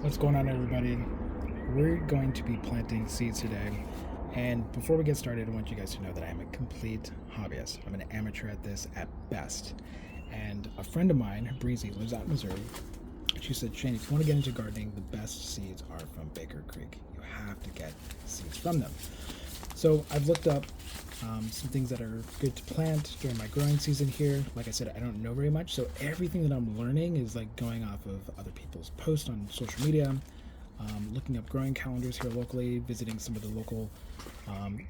What's going on, everybody? We're going to be planting seeds today. And before we get started, I want you guys to know that I am a complete hobbyist. I'm an amateur at this at best. And a friend of mine, Breezy, lives out in Missouri. She said, Shane, if you want to get into gardening, the best seeds are from Baker Creek. You have to get seeds from them. So I've looked up some things that are good to plant during my growing season here. Like I said, I don't know very much, so everything that I'm learning is like going off of other people's posts on social media, looking up growing calendars here locally, visiting some of the local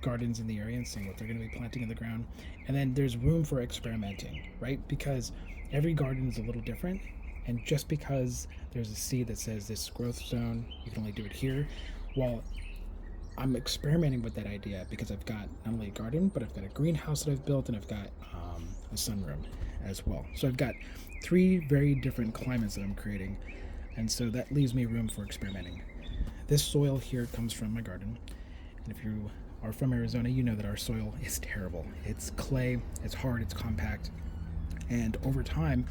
gardens in the area and seeing what they're going to be planting in the ground. And then there's room for experimenting, right? Because every garden is a little different, and just because there's a seed that says this growth zone, you can only do it here, well, I'm experimenting with that idea because I've got not only a garden, but I've got a greenhouse that I've built, and I've got a sunroom as well. So I've got three very different climates that I'm creating, and so that leaves me room for experimenting. This soil here comes from my garden, and if you are from Arizona, you know that our soil is terrible. It's clay, it's hard, it's compact, and over time,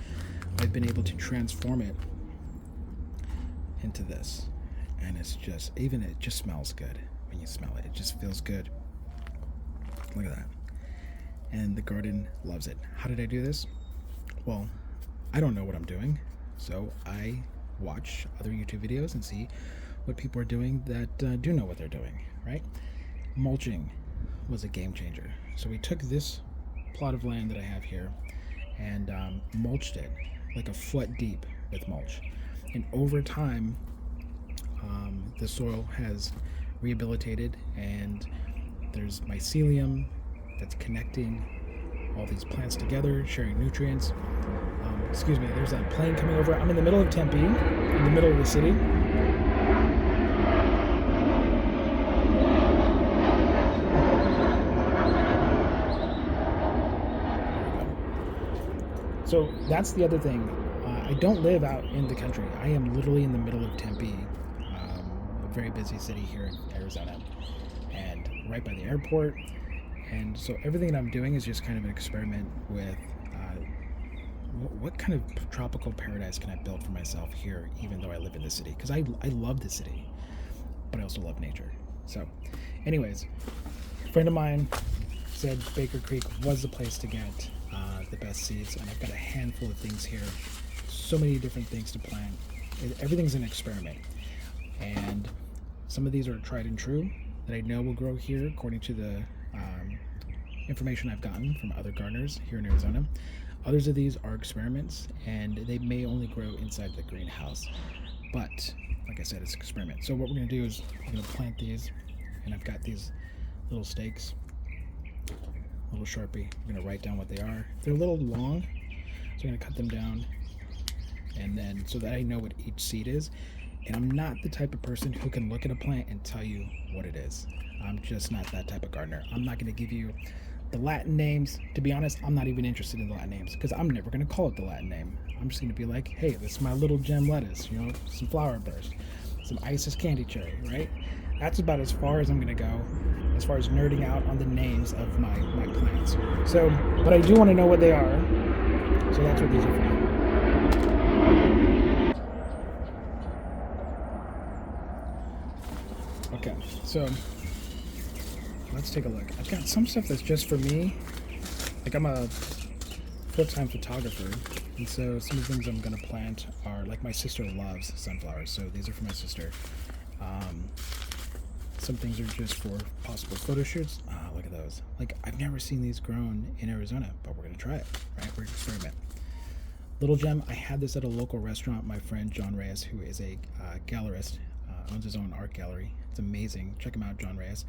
I've been able to transform it into this, and it's just, even it just smells good. When you smell it, it just feels good. Look at that. And the garden loves it. How did I do this? Well, I don't know what I'm doing, so I watch other YouTube videos and see what people are doing that do know what they're doing, right? Mulching was a game changer. So we took this plot of land that I have here and mulched it like a foot deep with mulch. And over time, the soil has rehabilitated, and there's mycelium that's connecting all these plants together, sharing nutrients. Excuse me, there's a plane coming over. I'm in the middle of Tempe, in the middle of the city. So that's the other thing. I don't live out in the country. I am literally in the middle of Tempe, a very busy city here in Arizona, and right by the airport. And so everything that I'm doing is just kind of an experiment with what kind of tropical paradise can I build for myself here, even though I live in the city? Because I love the city, but I also love nature. So anyways, a friend of mine said Baker Creek was the place to get the best seeds, and I've got a handful of things here. So many different things to plant. Everything's an experiment, and some of these are tried and true that I know will grow here according to the information I've gotten from other gardeners here in Arizona. Others of these are experiments, and they may only grow inside the greenhouse, but like I said, it's an experiment. So what we're going to do is we're going to plant these, and I've got these little stakes, little Sharpie. I'm going to write down what they are. They're a little long, so I'm going to cut them down, and then so that I know what each seed is. And I'm not the type of person who can look at a plant and tell you what it is. I'm just not that type of gardener. I'm not going to give you the Latin names. To be honest, I'm not even interested in the Latin names because I'm never going to call it the Latin name. I'm just going to be like, hey, this is my little gem lettuce, some flower burst, some Isis candy cherry, right? That's about as far as I'm going to go as far as nerding out on the names of my plants. So, but I do want to know what they are. So that's what these are for. Okay, so let's take a look. I've got some stuff that's just for me. Like, I'm a full-time photographer, and so some of the things I'm going to plant are, like, my sister loves sunflowers, so these are for my sister. Some things are just for possible photo shoots. Look at those. Like, I've never seen these grown in Arizona, but we're going to try it, right? We're going to experiment. Little gem, I had this at a local restaurant. My friend John Reyes, who is a gallerist, owns his own art gallery. It's amazing. Check him out, John Reyes.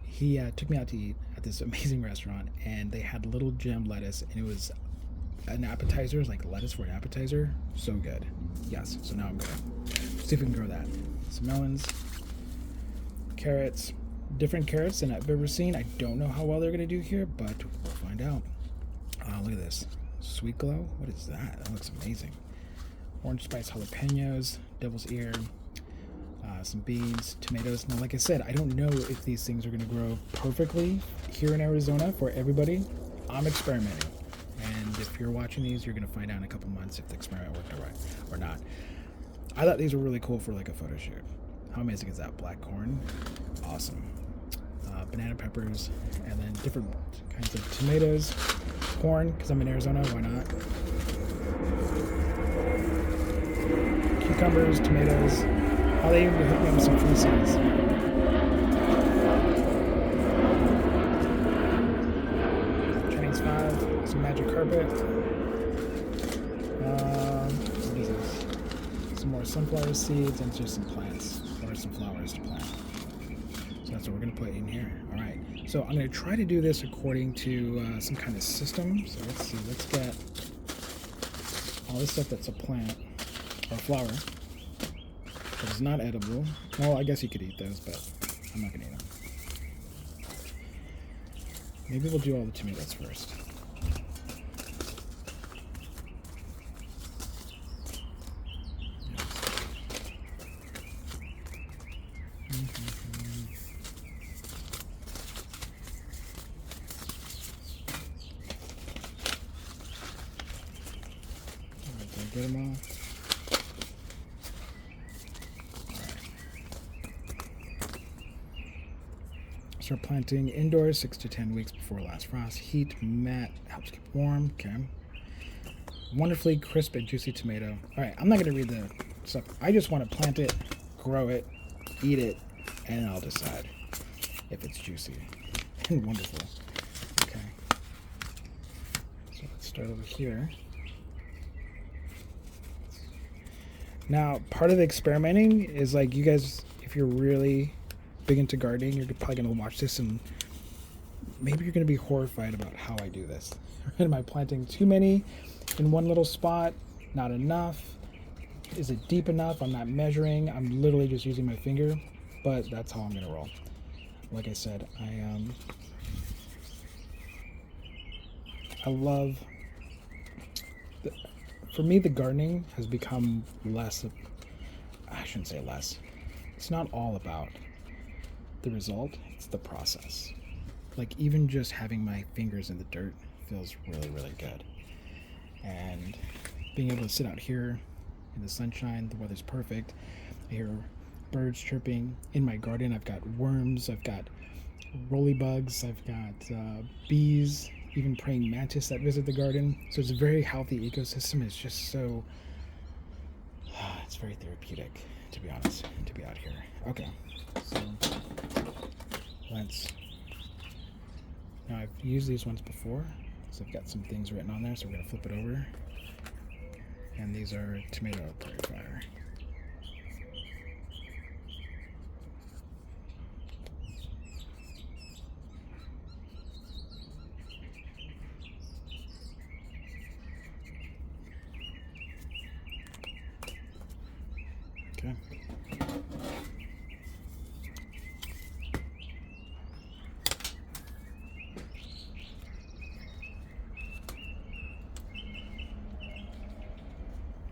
He took me out to eat at this amazing restaurant, and they had little gem lettuce, and it was an appetizer. It was like lettuce for an appetizer. So good. Yes, so now I'm going to see if we can grow that. Some melons, carrots, different carrots than I've ever seen. I don't know how well they're going to do here, but we'll find out. Look at this. Sweet glow. What is that? That looks amazing. Orange spice jalapenos, devil's ear, some beans, tomatoes. Now, like I said, I don't know if these things are going to grow perfectly here in Arizona for everybody. I'm experimenting, and if you're watching these, you're going to find out in a couple months if the experiment worked or not. I thought these were really cool for like a photo shoot. How amazing is that? Black corn, awesome. Banana peppers, and then different kinds of tomatoes, corn, because I'm in Arizona, why not? Cucumbers, tomatoes. Oh, they even hooked me up with some free seeds. Chinese 5, some magic carpet. What is this? Some more sunflower seeds and just some plants, or some flowers to plant. So that's what we're going to put in here. All right. So I'm going to try to do this according to some kind of system. So let's see. Let's get all this stuff that's a plant or flower. But it's not edible. Well, I guess you could eat those, but I'm not going to eat them. Maybe we'll do all the tomatoes first. Get them all. Start planting indoors 6 to 10 weeks before last frost. Heat, mat, helps keep warm. Okay. Wonderfully crisp and juicy tomato. All right, I'm not going to read the stuff. I just want to plant it, grow it, eat it, and I'll decide if it's juicy and wonderful. Okay. So let's start over here. Now, part of the experimenting is like you guys, if you're really big into gardening, you're probably going to watch this and maybe you're going to be horrified about how I do this. Am I planting too many in one little spot? Not enough? Is it deep enough? I'm not measuring. I'm literally just using my finger, but that's how I'm going to roll. Like I said, I love... For me, the gardening has become less of, I shouldn't say less. It's not all about the result, it's the process. Like even just having my fingers in the dirt feels really, really good. And being able to sit out here in the sunshine, the weather's perfect. I hear birds chirping. In my garden, I've got worms, I've got roly bugs, I've got bees, even praying mantis that visit the garden. So it's a very healthy ecosystem. It's just so, it's very therapeutic, to be honest, to be out here. Okay, so now I've used these ones before, so I've got some things written on there, so we're gonna flip it over. And these are tomato prairie fire. Okay.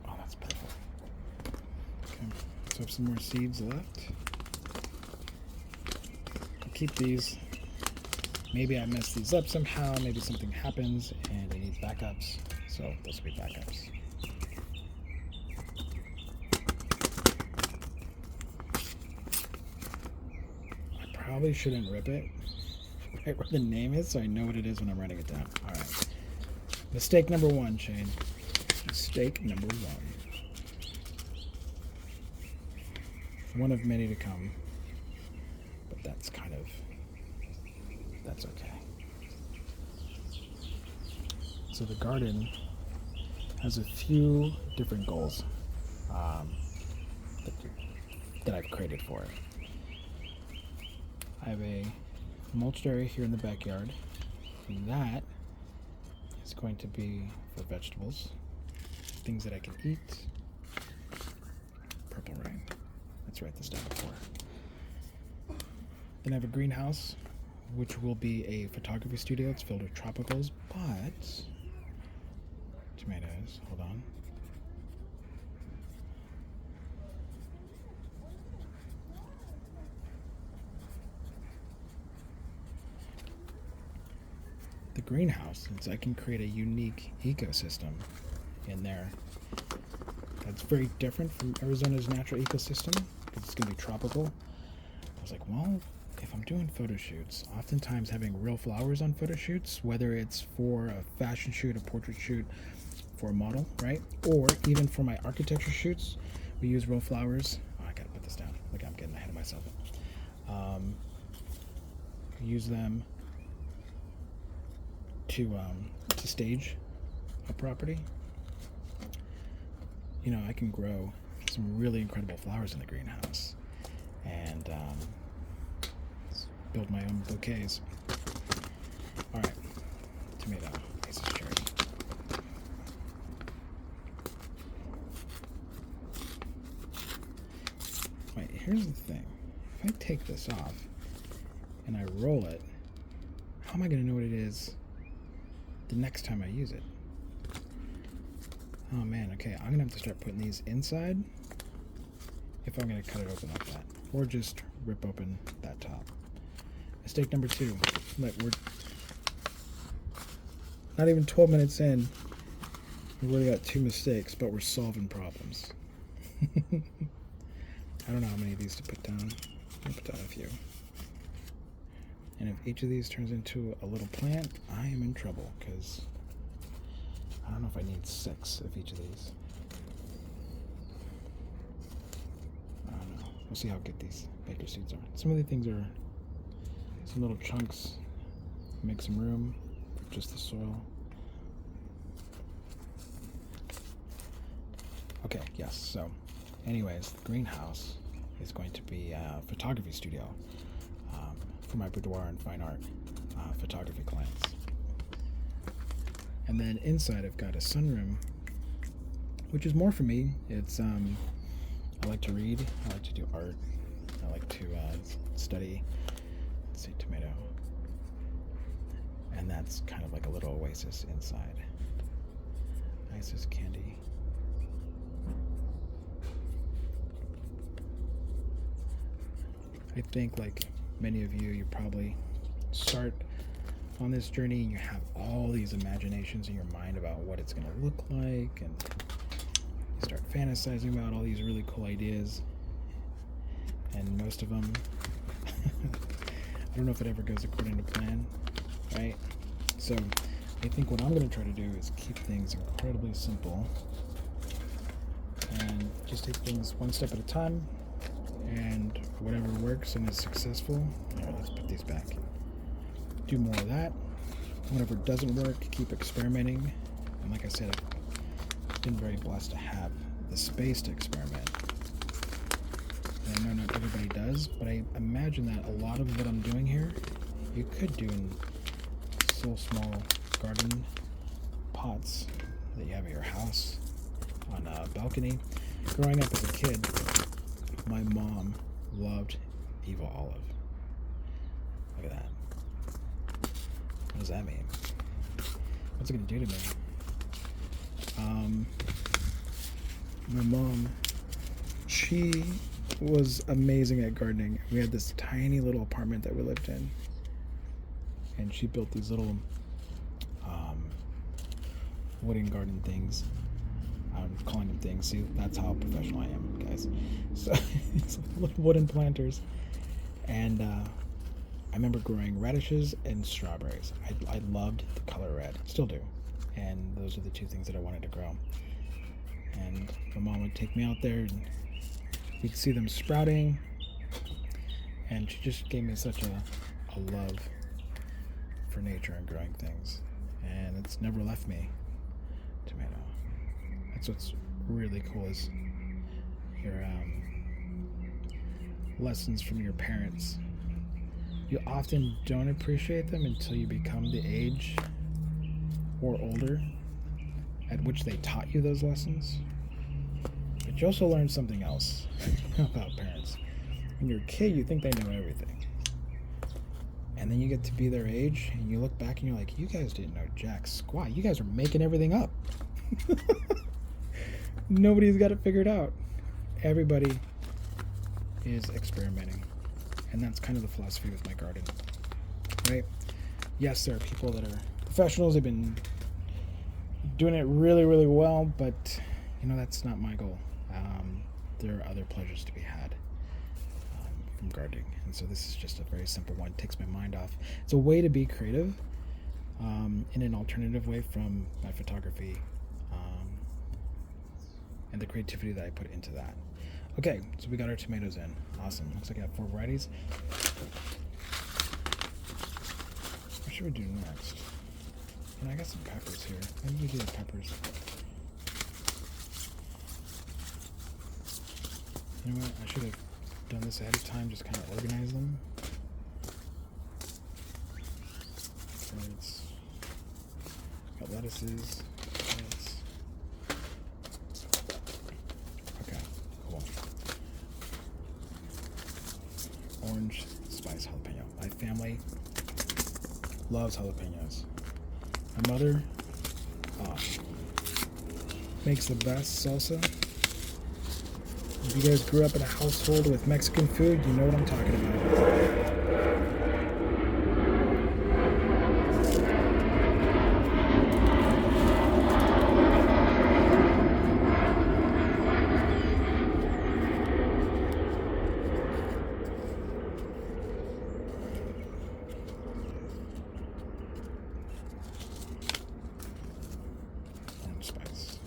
Oh, that's perfect. Okay, so I have some more seeds left. I'll keep these. Maybe I mess these up somehow. Maybe something happens and it needs backups. So those will be backups. Probably shouldn't rip it right where the name is so I know what it is when I'm writing it down. All right. Mistake number 1, Shane. Mistake number 1. One of many to come. But that's okay. So the garden has a few different goals that I've created for it. I have a mulched area here in the backyard, and that is going to be for vegetables, things that I can eat. Purple rain. Let's write this down before. Then I have a greenhouse, which will be a photography studio. It's filled with tropicals, but tomatoes. Hold on. The greenhouse, since I can create a unique ecosystem in there It's very different from Arizona's natural ecosystem because it's going to be tropical. I was like, well, if I'm doing photo shoots, oftentimes having real flowers on photo shoots, whether it's for a fashion shoot, a portrait shoot, for a model, right? Or even for my architecture shoots, we use real flowers. Oh, I gotta put this down. Look, I'm getting ahead of myself. Use them to stage a property. You know, I can grow some really incredible flowers in the greenhouse and build my own bouquets. All right, tomato, aces, cherry. Wait, here's the thing. If I take this off and I roll it, how am I going to know what it is the next time I use it? Oh man, okay, I'm going to have to start putting these inside if I'm going to cut it open like that. Or just rip open that top. Mistake number 2. Look, we're not even 12 minutes in. We've already got 2 mistakes, but we're solving problems. I don't know how many of these to put down. I'll put down a few. And if each of these turns into a little plant, I am in trouble, because I don't know if I need 6 of each of these. I don't know. We'll see how good these baker seeds are. Some of the things are some little chunks. Make some room for just the soil. Okay, yes, so anyways, the greenhouse is going to be a photography studio for my boudoir and fine art photography clients. And then inside I've got a sunroom, which is more for me. It's I like to read, I like to do art, I like to study. Let's see, tomato. And that's kind of like a little oasis inside. Nice as candy. I think, like many of you, you probably start on this journey and you have all these imaginations in your mind about what it's going to look like, and you start fantasizing about all these really cool ideas, and most of them I don't know if it ever goes according to plan, right? So I think what I'm going to try to do is keep things incredibly simple and just take things one step at a time. And whatever works and is successful, here, let's put these back. Do more of that. Whatever doesn't work, keep experimenting. And like I said, I've been very blessed to have the space to experiment. And I know not everybody does, but I imagine that a lot of what I'm doing here, you could do in so small garden pots that you have at your house, on a balcony. Growing up as a kid, my mom loved Eva Olive. Look at that. What does that mean? What's it going to do to me? My mom, she was amazing at gardening. We had this tiny little apartment that we lived in, and she built these little wooden garden things. I'm calling them things. See, that's how professional I am, guys. So these little wooden planters, and I remember growing radishes and strawberries. I loved the color red, still do, and those are the 2 things that I wanted to grow. And my mom would take me out there, and we'd see them sprouting, and she just gave me such a love for nature and growing things, and it's never left me. Tomato. That's what's really cool, is your lessons from your parents. You often don't appreciate them until you become the age or older at which they taught you those lessons. But you also learn something else about parents. When you're a kid, you think they know everything. And then you get to be their age, and you look back and you're like, you guys didn't know jack squat. You guys are making everything up. Nobody's got it figured out. Everybody is experimenting. And that's kind of the philosophy with my garden, right? Yes, there are people that are professionals. They've been doing it really, really well, but that's not my goal. There are other pleasures to be had from gardening, and so this is just a very simple one. It takes my mind off. It's a way to be creative in an alternative way from my photography and the creativity that I put into that. Okay, so we got our tomatoes in. Awesome. Looks like I have 4 varieties. What should we do next? I got some peppers here. Maybe we do the peppers. You know what? I should have done this ahead of time, just kind of organize them. So it's got lettuces. Okay, cool. Orange spice jalapeno. My family loves jalapenos. My mother makes the best salsa. If you guys grew up in a household with Mexican food, you know what I'm talking about. Spice.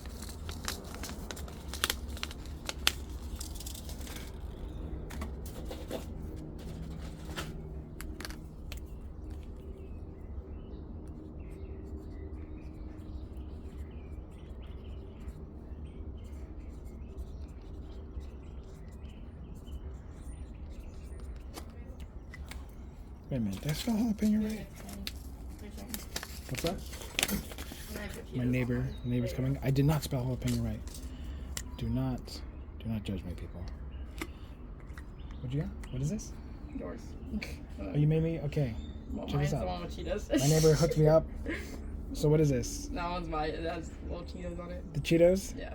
Wait a minute, did I spell jalapeno right? What's that? My neighbor's coming. I did not spell jalapeno right. Do not judge me, people. What you got? What is this? Yours. Oh, you made me? Okay. Well, check mine's this the out. one with Cheetos. My neighbor hooked me up. So what is this? That one's mine. It has little Cheetos on it. The Cheetos? Yeah.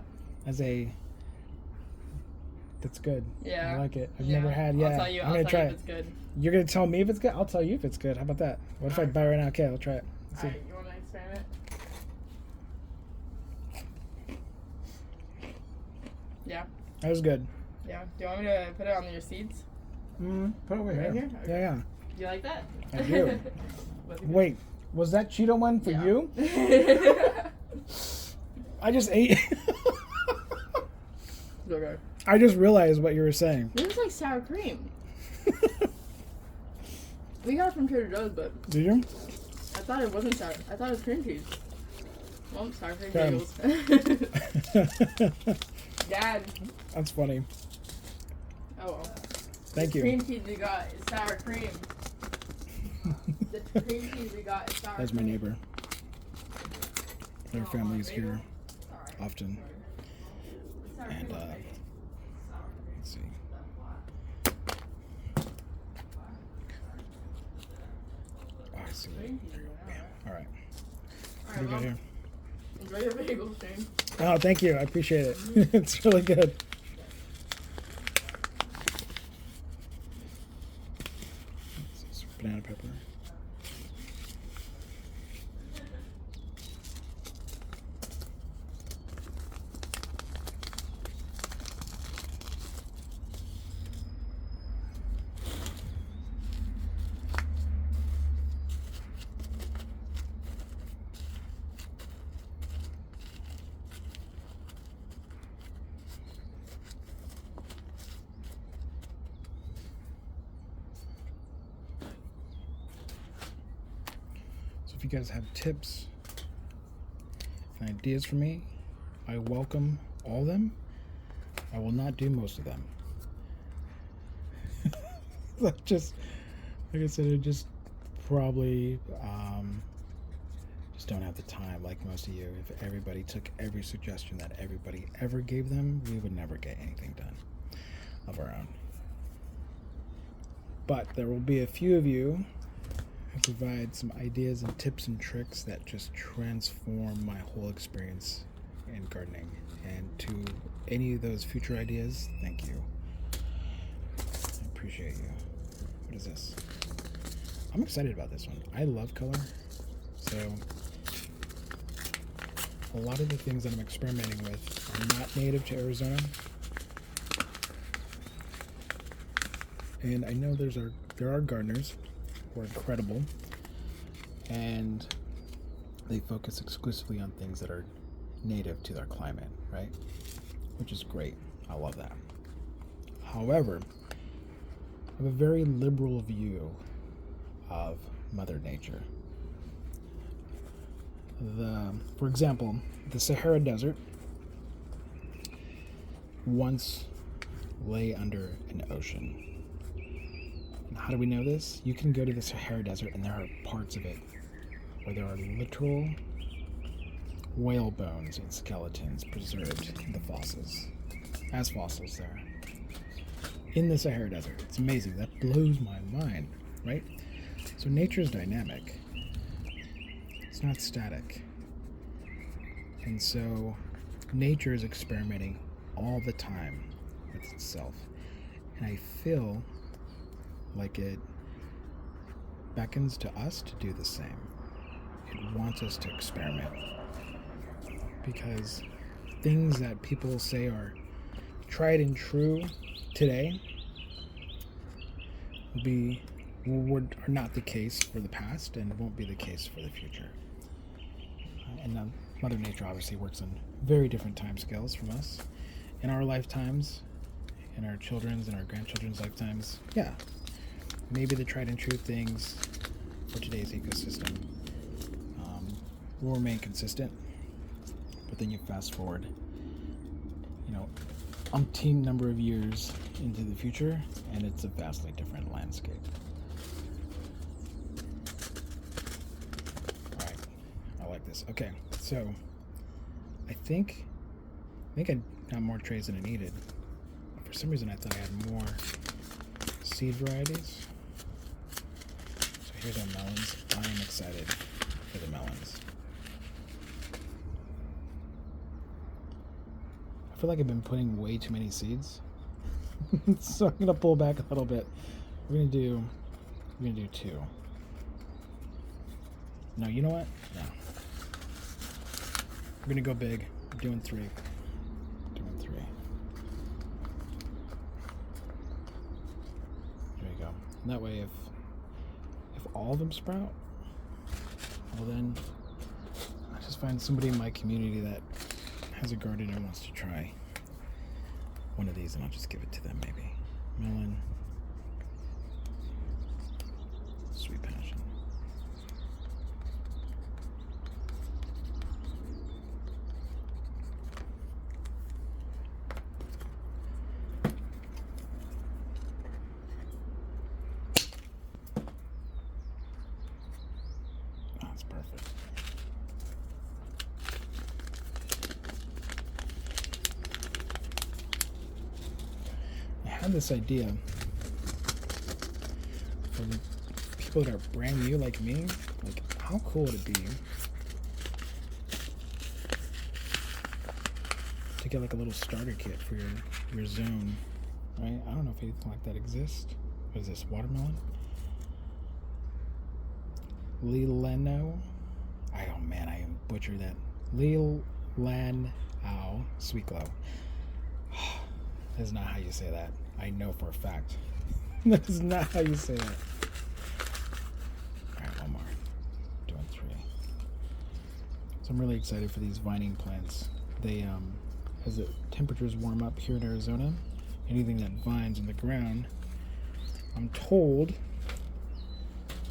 That's good. Yeah. I like it. I've never had. Yeah. I'll tell you. I'm gonna try if it. it's good. You're gonna tell me if it's good. I'll tell you if it's good. How about that? What if I buy it right now? Okay, I'll try it. Let's see. Alright, you want to experiment? Yeah. That was good. Yeah. Do you want me to put it on your seeds? Put it over Right here. here? Okay. Yeah. You like that? I do. Wait, was that Cheeto one for you? I just ate. Okay. I just realized what you were saying. This is like sour cream. We got it from Trader Joe's, but Did you? I thought it wasn't sour. I thought it was cream cheese. Well, sour cream Okay. bagels. Dad. That's funny. Oh well. Thank The you. cream cheese we got is sour cream. The cream cheese we got is sour That's my cream. neighbor. Their family is here often. And let's see. Oh, I see. There you go. Bam. All right. What do we got here? Enjoy your bagels, Shane. Oh, thank you. I appreciate it. It's really good. This is banana pepper. If you guys have tips and ideas for me, I welcome all of them. I will not do most of them. Just like I said, I just probably just don't have the time like most of you. If everybody took every suggestion that everybody ever gave them, we would never get anything done of our own. But there will be a few of you who provide some ideas and tips and tricks that just transform my whole experience in gardening. And to any of those future ideas, thank you. I appreciate you. What is this? I'm excited about this one. I love color. So a lot of the things that I'm experimenting with are not native to Arizona. And I know there are gardeners who are incredible, and they focus exclusively on things that are native to their climate, right? Which is great. I love that. However, I have a very liberal view of Mother Nature. For example, the Sahara Desert once lay under an ocean. And how do we know this? You can go to the Sahara Desert and there are parts of it where there are literal whale bones and skeletons preserved in the fossils, as fossils there. In the Sahara Desert. It's amazing. That blows my mind, right? So nature is dynamic. It's not static. And so nature is experimenting all the time with itself. And I feel like it beckons to us to do the same. It wants us to experiment. Because things that people say are tried and true today are not the case for the past and won't be the case for the future. And Mother Nature obviously works on very different time scales from us. In our lifetimes, in our children's and our grandchildren's lifetimes, yeah, maybe the tried and true things for today's ecosystem will remain consistent. But then you fast forward, umpteen number of years into the future, and it's a vastly different landscape. All right, I like this. Okay, so I think I got more trays than I needed. For some reason, I thought I had more seed varieties. So here's our melons. I am excited for the melons. I feel like I've been putting way too many seeds. So I'm gonna pull back a little bit. We're gonna do 2. No, you know what? No. We're gonna go big. I'm doing 3. There you go. And that way, if all of them sprout, well then, I just find somebody in my community that has a garden and wants to try one of these, and I'll just give it to them. Maybe melon, sweet passion. Oh, that's perfect. I had this idea for people that are brand new like me. Like, how cool would it be to get like a little starter kit for your zone, right? I don't know if anything like that exists. What is this, watermelon? Lileno. Oh man, I am butchered that. Lileno Sweet Glow. That is not how you say that. I know for a fact. That is not how you say that. Alright, one more. Doing 3. So I'm really excited for these vining plants. They, as the temperatures warm up here in Arizona, anything that vines in the ground, I'm told,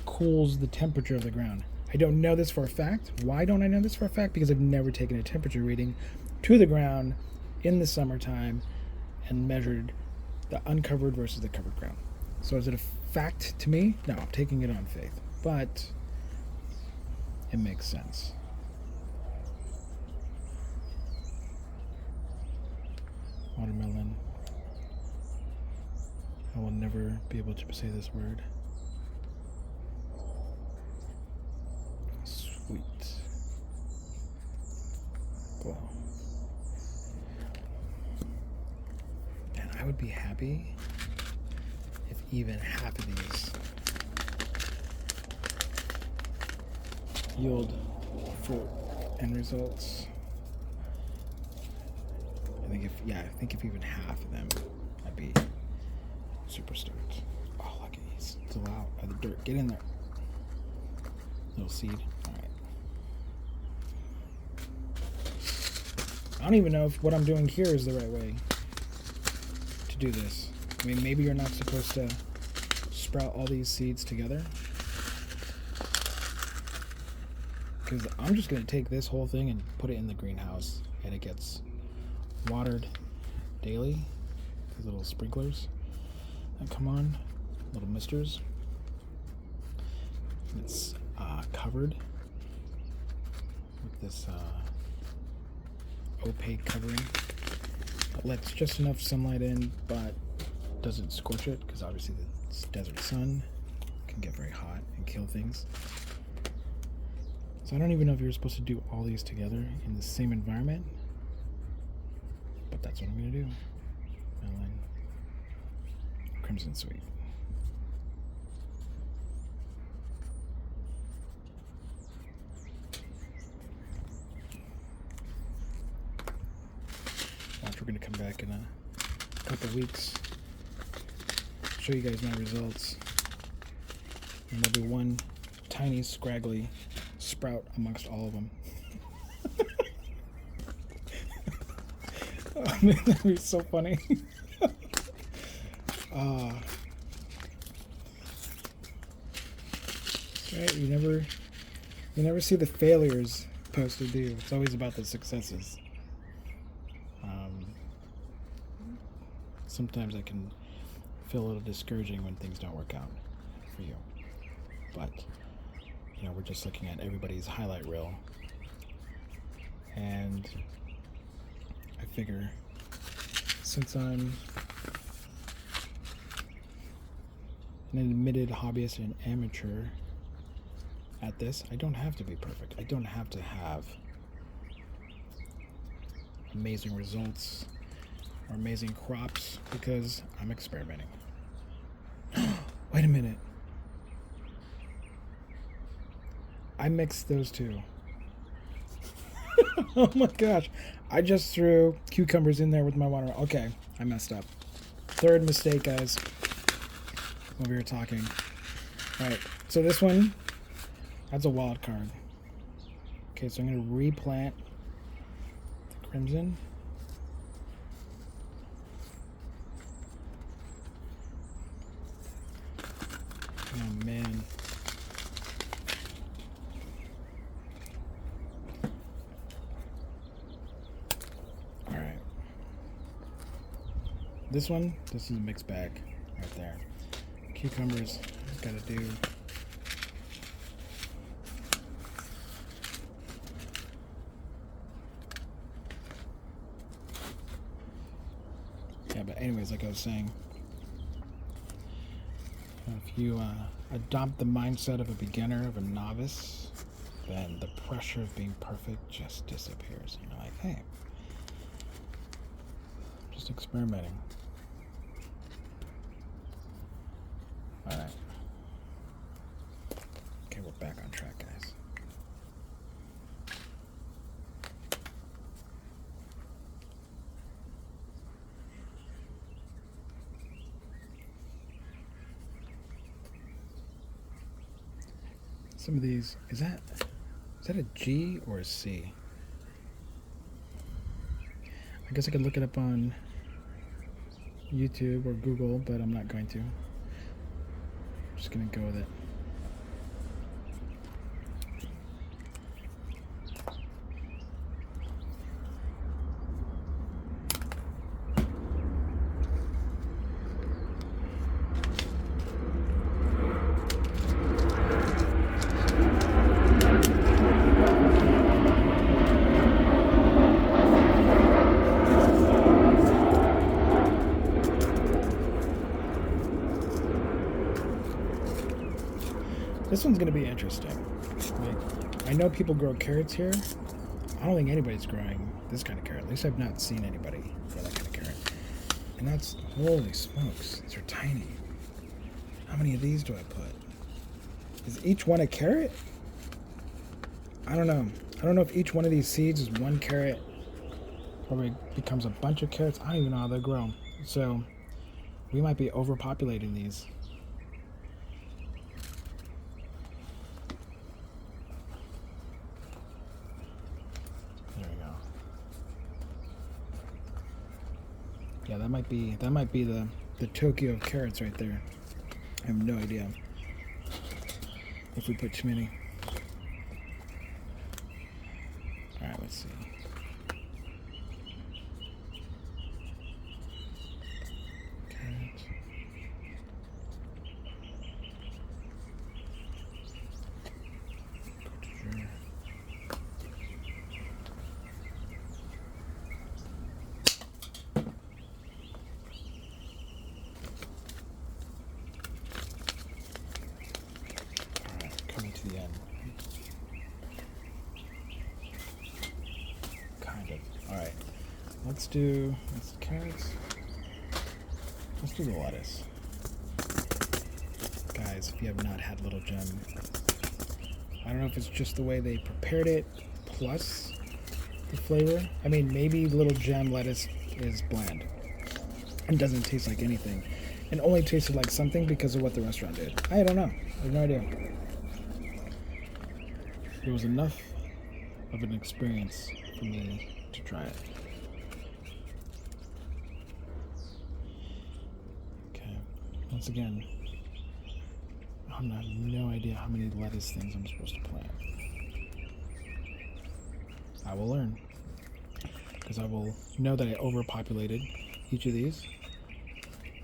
cools the temperature of the ground. I don't know this for a fact. Why don't I know this for a fact? Because I've never taken a temperature reading to the ground in the summertime and measured the uncovered versus the covered ground. So is it a fact to me? No, I'm taking it on faith. But it makes sense. Watermelon. I will never be able to say this word. Sweet glow. And I would be happy if even half of these yield fruit and results. I think if even half of them, I'd be super stoked. Oh, look, he's still out of the dirt. Get in there. Little seed. All right. I don't even know if what I'm doing here is the right way to do this. I mean, maybe you're not supposed to sprout all these seeds together. Because I'm just going to take this whole thing and put it in the greenhouse, and it gets watered daily. These little sprinklers that come on, little misters. It's covered with this opaque covering that lets just enough sunlight in, but doesn't scorch it, because obviously the desert sun can get very hot and kill things. So I don't even know if you're supposed to do all these together in the same environment, but that's what I'm going to do. Melon, crimson sweet. Watch, we're going to come back in a couple weeks, show you guys my results, and there'll be one tiny scraggly sprout amongst all of them. Oh man, that'd be so funny. Right, you never see the failures posted, do you? It's always about the successes. Sometimes it can feel a little discouraging when things don't work out for you, but we're just looking at everybody's highlight reel, and I figure since I'm an admitted hobbyist and amateur at this, I don't have to be perfect. I don't have to have amazing results or amazing crops, because I'm experimenting. Wait a minute. I mixed those two. Oh my gosh. I just threw cucumbers in there with my water. Okay, I messed up. Third mistake, guys. Over here talking. Alright, so this one, that's a wild card. Okay, so I'm going to replant the crimson. Oh man. Alright. This is a mixed bag right there. Cucumbers, gotta do. Yeah, but anyways, like I was saying, if you adopt the mindset of a beginner, of a novice, then the pressure of being perfect just disappears. And you're like, hey, I'm just experimenting. Alright. Okay, we're back on track, guys. Some of these, is that a G or a C? I guess I could look it up on YouTube or Google, but I'm not going to. I'm just gonna go with it. This one's going to be interesting. Like, I know people grow carrots here. I don't think anybody's growing this kind of carrot. At least I've not seen anybody grow that kind of carrot. And that's, holy smokes, these are tiny. How many of these do I put? Is each one a carrot? I don't know. I don't know if each one of these seeds is one carrot probably becomes a bunch of carrots. I don't even know how they grow. So we might be overpopulating these. There we go. Yeah, that might be the Tokyo of carrots right there. I have no idea if we put too many. All right, let's see. Carrot. Coming to the end. Kind of. Alright. Let's do carrots. Let's do the lettuce. Guys, if you have not had Little Gem, I don't know if it's just the way they prepared it plus the flavor. I mean, maybe Little Gem lettuce is bland and doesn't taste like anything and only tasted like something because of what the restaurant did. I don't know. I have no idea. It was enough of an experience for me to try it. Okay, once again, I have no idea how many lettuce things I'm supposed to plant. I will learn, because I will know that I overpopulated each of these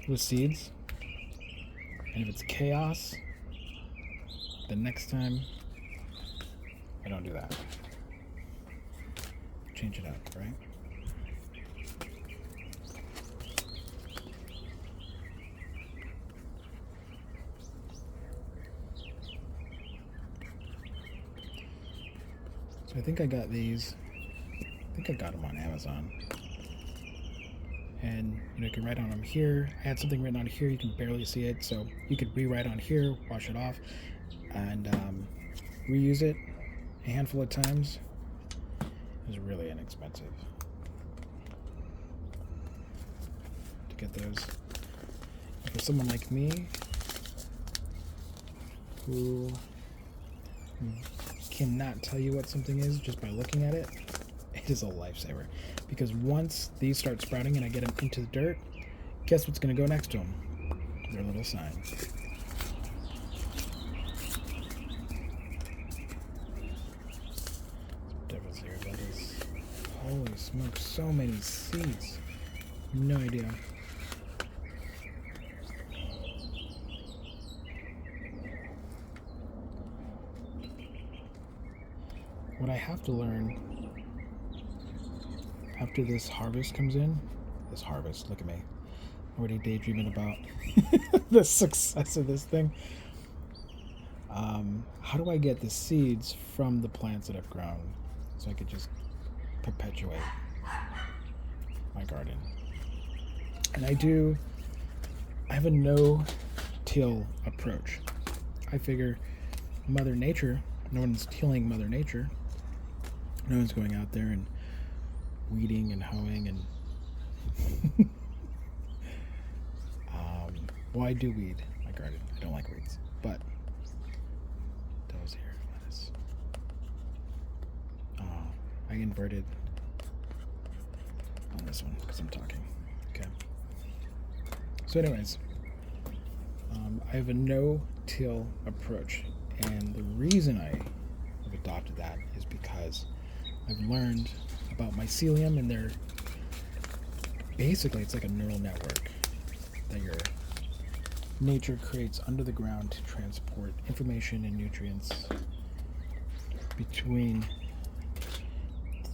with seeds, and if it's chaos, the next time I don't do that. Change it up, right? So I think I got these. I think I got them on Amazon. And you can write on them here. I had something written on here. You can barely see it, so you could rewrite on here, wash it off, and reuse it a handful of times. Is really inexpensive to get those. And for someone like me who cannot tell you what something is just by looking at it, it is a lifesaver. Because once these start sprouting and I get them into the dirt, guess what's going to go next to them? Their little sign. Holy smoke, so many seeds. No idea. What I have to learn after this harvest comes in, look at me, already daydreaming about the success of this thing. How do I get the seeds from the plants that I've grown so I could just perpetuate my garden? And I have a no-till approach. I figure Mother Nature, no one's tilling Mother Nature. No one's going out there and weeding and hoeing and well, I do weed my garden. I don't like weeds, but those here, lettuce. I inverted on this one because I'm talking. Okay. So anyways, I have a no-till approach, and the reason I have adopted that is because I've learned about mycelium, and they're basically, it's like a neural network that your nature creates under the ground to transport information and nutrients between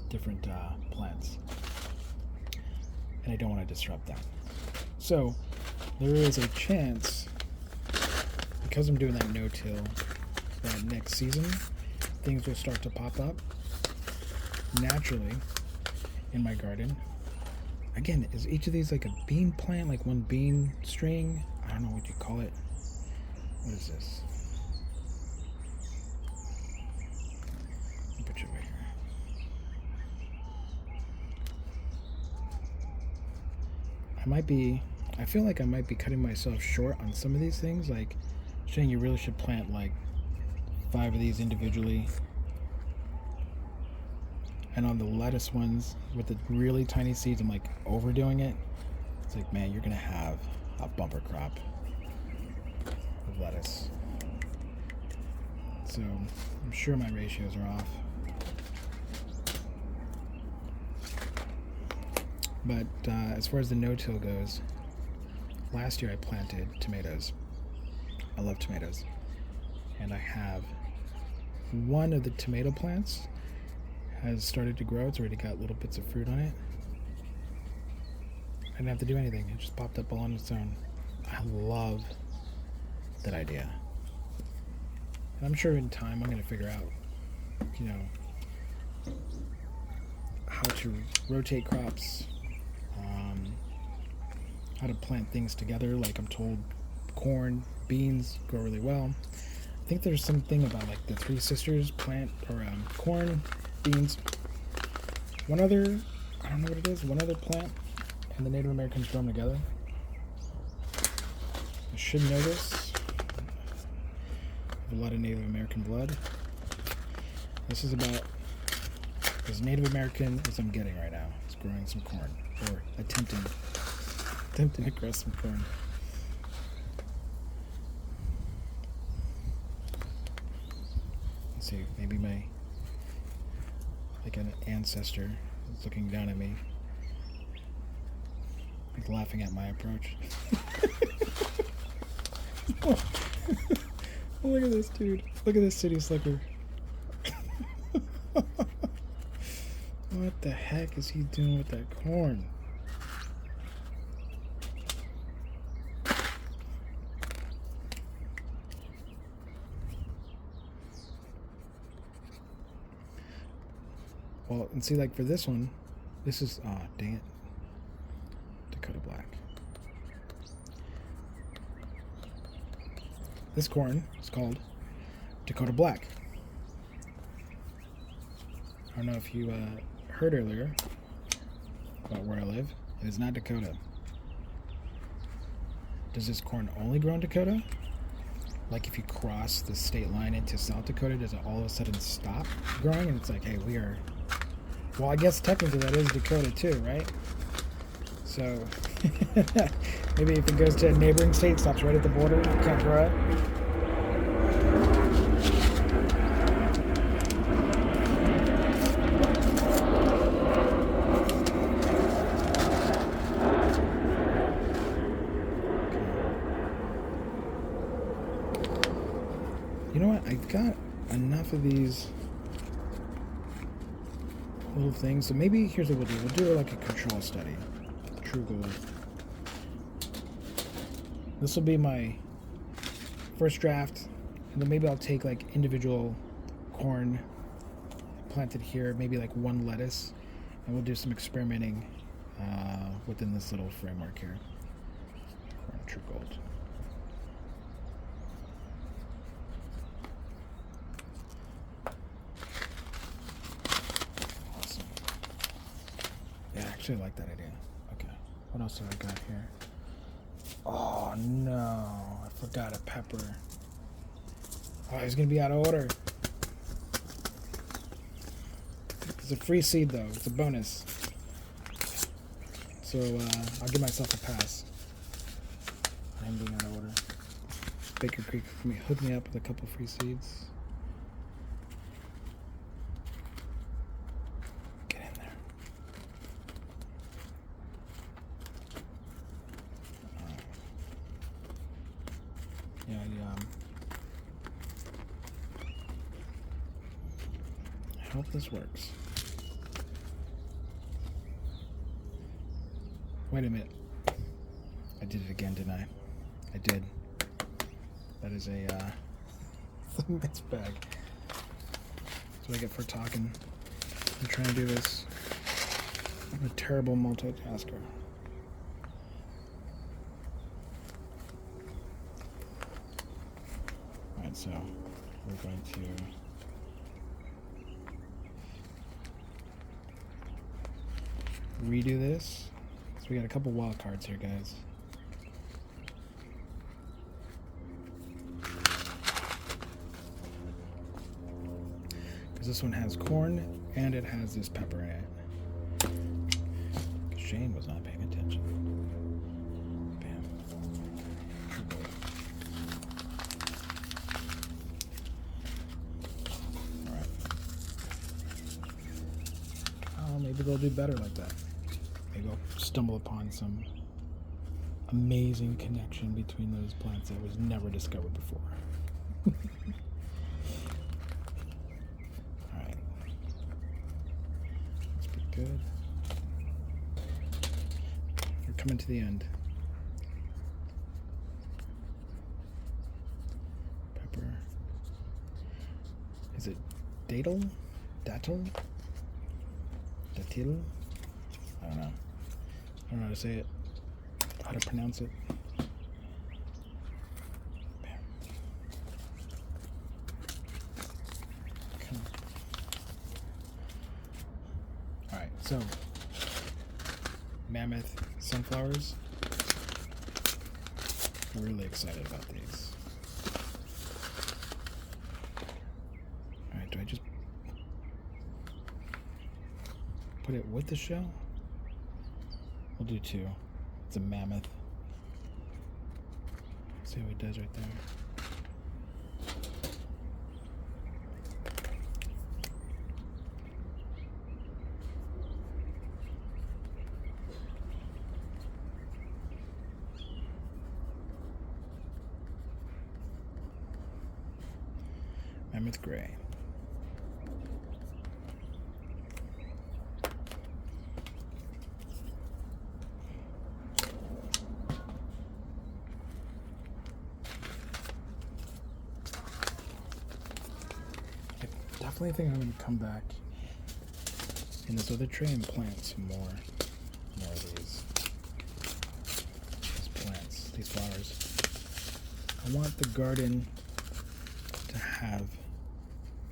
different plants, and I don't want to disrupt that. So there is a chance, because I'm doing that no-till, that next season things will start to pop up naturally in my garden. Again, is each of these like a bean plant, like one bean string? I don't know what you call it. What is this? Let me put you right here. I feel like I might be cutting myself short on some of these things, like saying you really should plant like 5 of these individually. And on the lettuce ones with the really tiny seeds, I'm like overdoing it. It's like, man, you're gonna have a bumper crop of lettuce. So I'm sure my ratios are off. But as far as the no-till goes, last year I planted tomatoes. I love tomatoes. And I have one of the tomato plants has started to grow. It's already got little bits of fruit on it. I didn't have to do anything. It just popped up all on its own. I love that idea. And I'm sure in time I'm going to figure out, how to rotate crops, how to plant things together. Like I'm told corn, beans grow really well. I think there's something about like the three sisters plant, or corn, beans, one other, I don't know what it is, one other plant, and the Native Americans grow them together. I should know this. I have a lot of Native American blood. This is about as Native American as I'm getting right now. It's growing some corn, or attempting to grow some corn. Let's see, maybe an ancestor is looking down at me, like laughing at my approach. Oh, look at this dude. Look at this city slicker. What the heck is he doing with that corn? Well, and see, like for this one, this is, dang it, Dakota Black. This corn is called Dakota Black. I don't know if you heard earlier about where I live. It is not Dakota. Does this corn only grow in Dakota? Like if you cross the state line into South Dakota, does it all of a sudden stop growing? And it's like, hey, we are... Well, I guess technically that is Dakota too, right? So maybe if it goes to a neighboring state, stops right at the border, you can't grow it. You know what? I've got enough of these little things. So maybe here's what we'll do. We'll do like a control study. True gold. This will be my first draft, and then maybe I'll take like individual corn planted here, maybe like one lettuce, and we'll do some experimenting within this little framework here. Corn true gold. I like that idea. Okay, what else have I got here? Oh no, I forgot a pepper. Oh, it's gonna be out of order. It's a free seed though, it's a bonus. So I'll give myself a pass. I'm being out of order. Baker Creek hook me up with a couple free seeds. I hope this works. Wait a minute. I did it again, didn't I? I did. That is a mixed bag. That's what I get for talking. I'm trying to do this. I'm a terrible multitasker. Alright, so we're going to redo this. Let's we got a couple wild cards here, guys. Because this one has corn and it has this pepper in it. Shane was not paying attention. Bam. Alright. Oh, maybe they'll do better like that. Maybe I'll stumble upon some amazing connection between those plants that was never discovered before. Alright. That's pretty good. We're coming to the end. Pepper. Is it datil? Datil? Datil? I don't know. I don't know how to say it. How to pronounce it. Bam. Okay. Alright, so mammoth sunflowers. I'm really excited about these. Alright, do I just put it with the shell? We'll do two. It's a mammoth. See how he does right there. Mammoth gray. Definitely think I'm going to come back in this other tray and plant some more of these plants, these flowers. I want the garden to have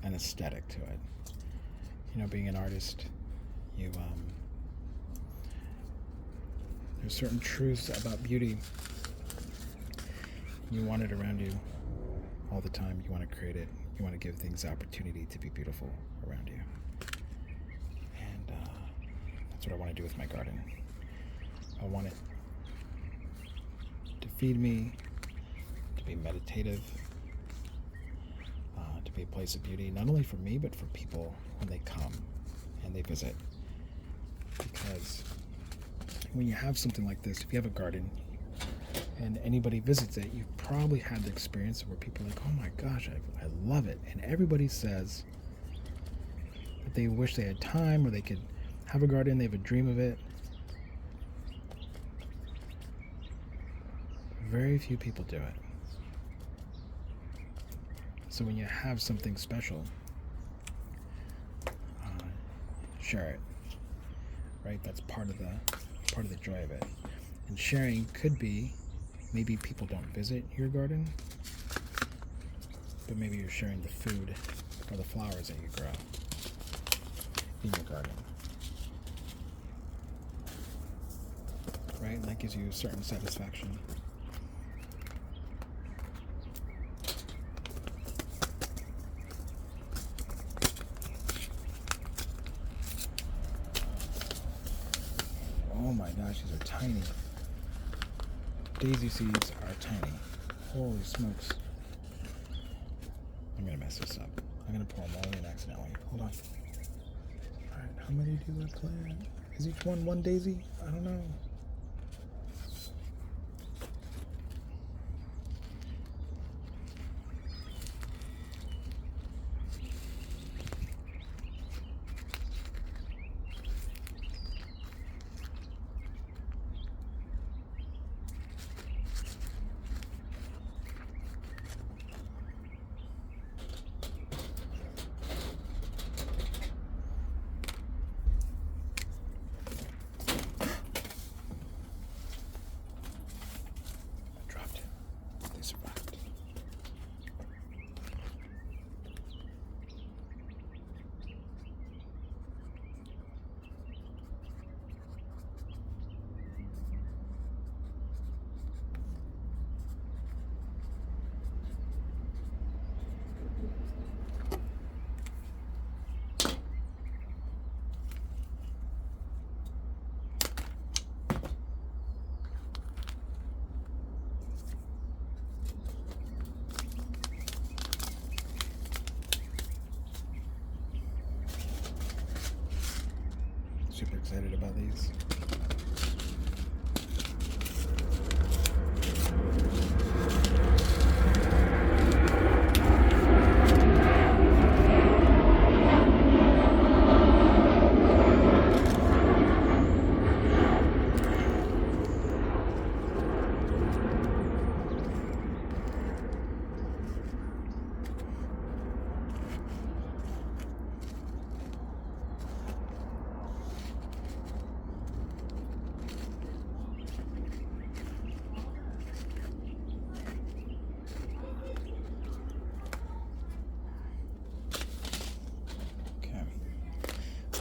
an aesthetic to it. You know, being an artist, there's certain truths about beauty. You want it around you all the time. You want to create it. You want to give things the opportunity to be beautiful around you. And that's what I want to do with my garden. I want it to feed me, to be meditative, to be a place of beauty, not only for me, but for people when they come and they visit. Because when you have something like this, if you have a garden, and anybody visits it, you've probably had the experience where people are like, oh my gosh, I love it. And everybody says that they wish they had time or they could have a garden, they have a dream of it. Very few people do it. So when you have something special, share it. Right? That's part of the joy of it. And sharing could be, maybe people don't visit your garden, but maybe you're sharing the food or the flowers that you grow in your garden. Right? And that gives you a certain satisfaction. Oh my gosh, these are tiny. Daisy seeds are tiny. Holy smokes. I'm gonna mess this up. I'm gonna pour them all in accidentally. Hold on. Alright, how many do I plant? Is each one daisy? I don't know. excited about these.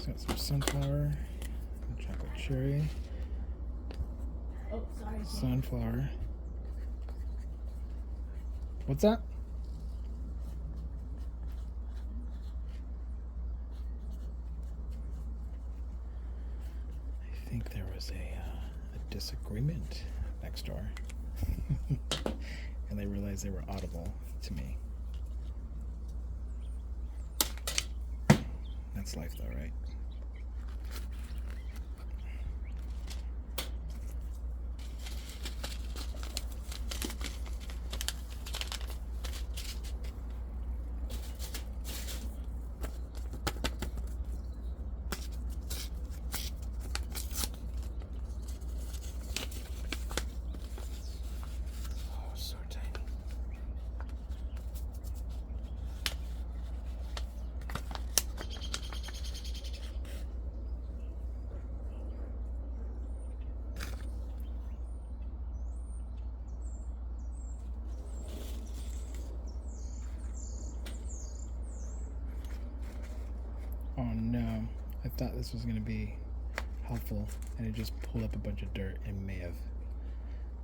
Got some sunflower, chocolate cherry, Oh, sorry. sunflower. What's that? I think there was a disagreement next door. And they realized they were audible to me. That's life though, right? Oh no, I thought this was going to be helpful and it just pulled up a bunch of dirt and may have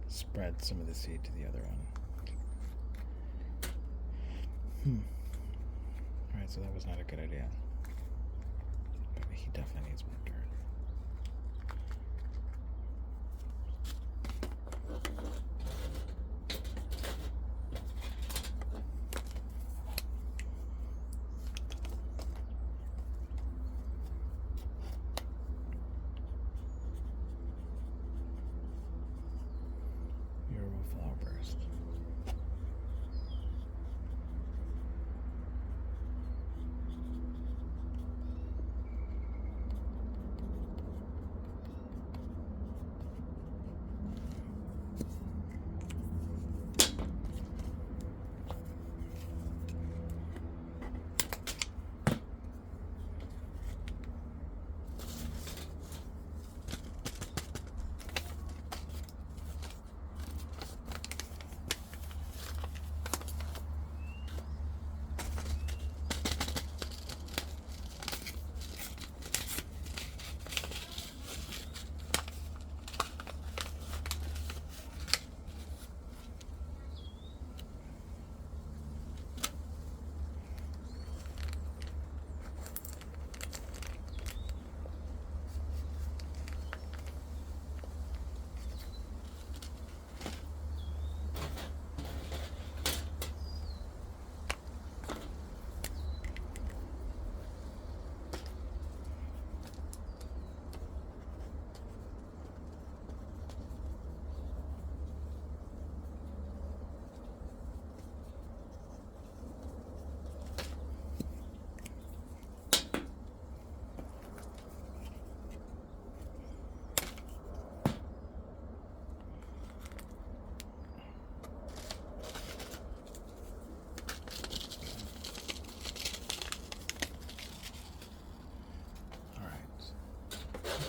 spread some of the seed to the other one. Alright, so that was not a good idea. But he definitely needs more dirt. Flower burst.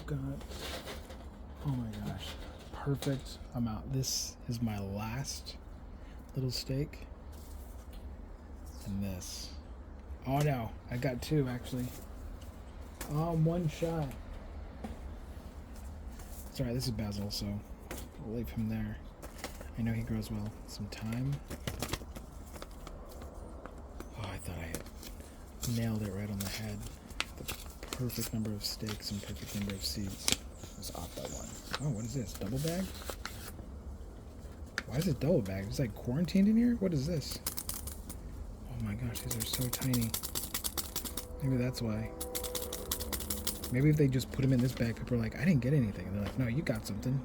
Got, oh my gosh, perfect amount. This is my last little steak, and this, oh no, I got two actually. One shot. It's alright, this is basil, so we'll leave him there. I know he grows well. Some thyme. Oh, I thought I had nailed it right on the head. Perfect number of steaks and perfect number of seeds. I was off by one. Oh, what is this? Double bag? Why is it double bag? It's like quarantined in here? What is this? Oh my gosh, these are so tiny. Maybe that's why. Maybe if they just put them in this bag, people are like, I didn't get anything. And they're like, no, you got something.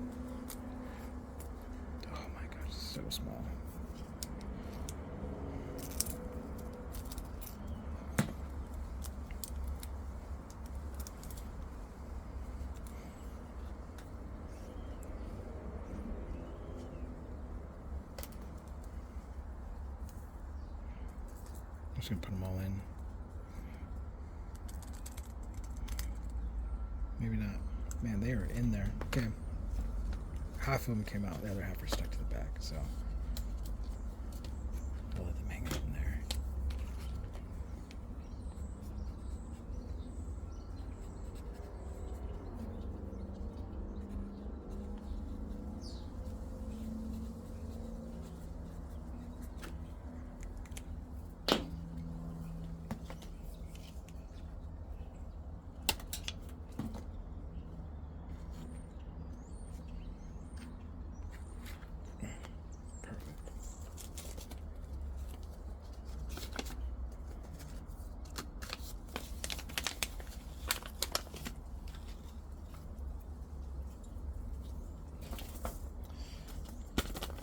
Oh my gosh, it's so small. I'm just gonna put them all in. Maybe not. Man, they are in there. Okay. Half of them came out. The other half are stuck to the back. So we'll let them hang out in there.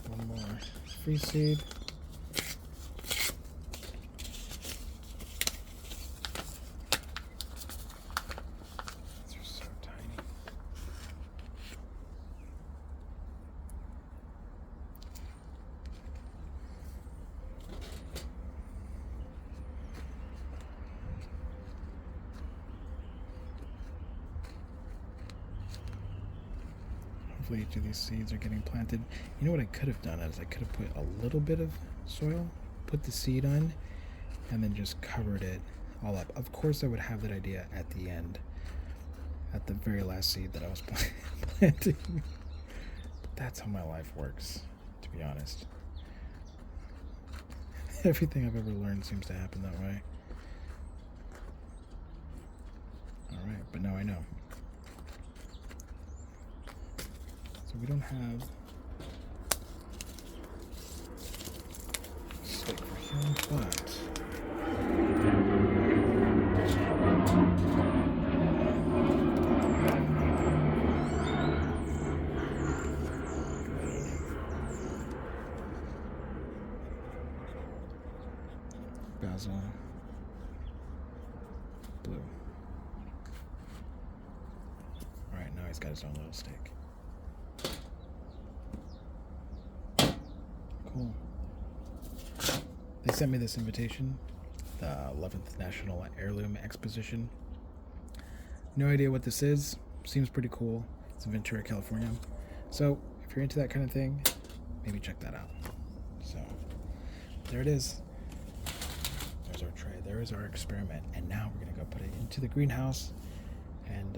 One more free seed. These are so tiny. Hopefully each of these seeds are getting planted. You know what I could have done is I could have put a little bit of soil, put the seed on, and then just covered it all up. Of course I would have that idea at the end, at the very last seed that I was planting. But that's how my life works, to be honest. Everything I've ever learned seems to happen that way. Alright, but now I know. So we don't have a stake for him, but basil, blue. Alright, now he's got his own little stake. Cool. They sent me this invitation, the 11th National Heirloom Exposition. No idea what this is. Seems pretty cool. It's in Ventura, California. So if you're into that kind of thing, maybe check that out. So there it is. There's our tray. There is our experiment. And now we're going to go put it into the greenhouse. And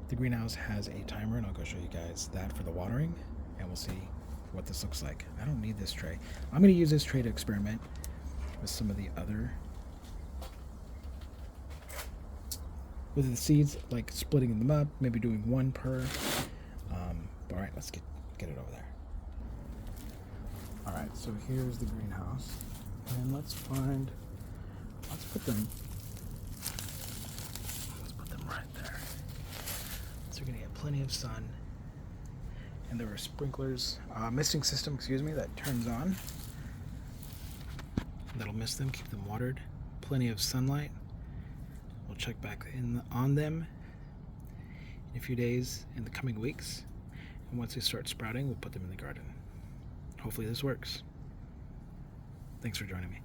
the greenhouse has a timer, and I'll go show you guys that for the watering. And we'll see what this looks like. I don't need this tray. I'm going to use this tray to experiment with some of the other, with the seeds, like splitting them up, maybe doing one per. All right, let's get it over there. All right, so here's the greenhouse, and let's put them right there. So you're gonna get plenty of sun. And there are sprinklers, misting system, excuse me, that turns on. That'll mist them, keep them watered. Plenty of sunlight. We'll check back on them in a few days, in the coming weeks. And once they start sprouting, we'll put them in the garden. Hopefully this works. Thanks for joining me.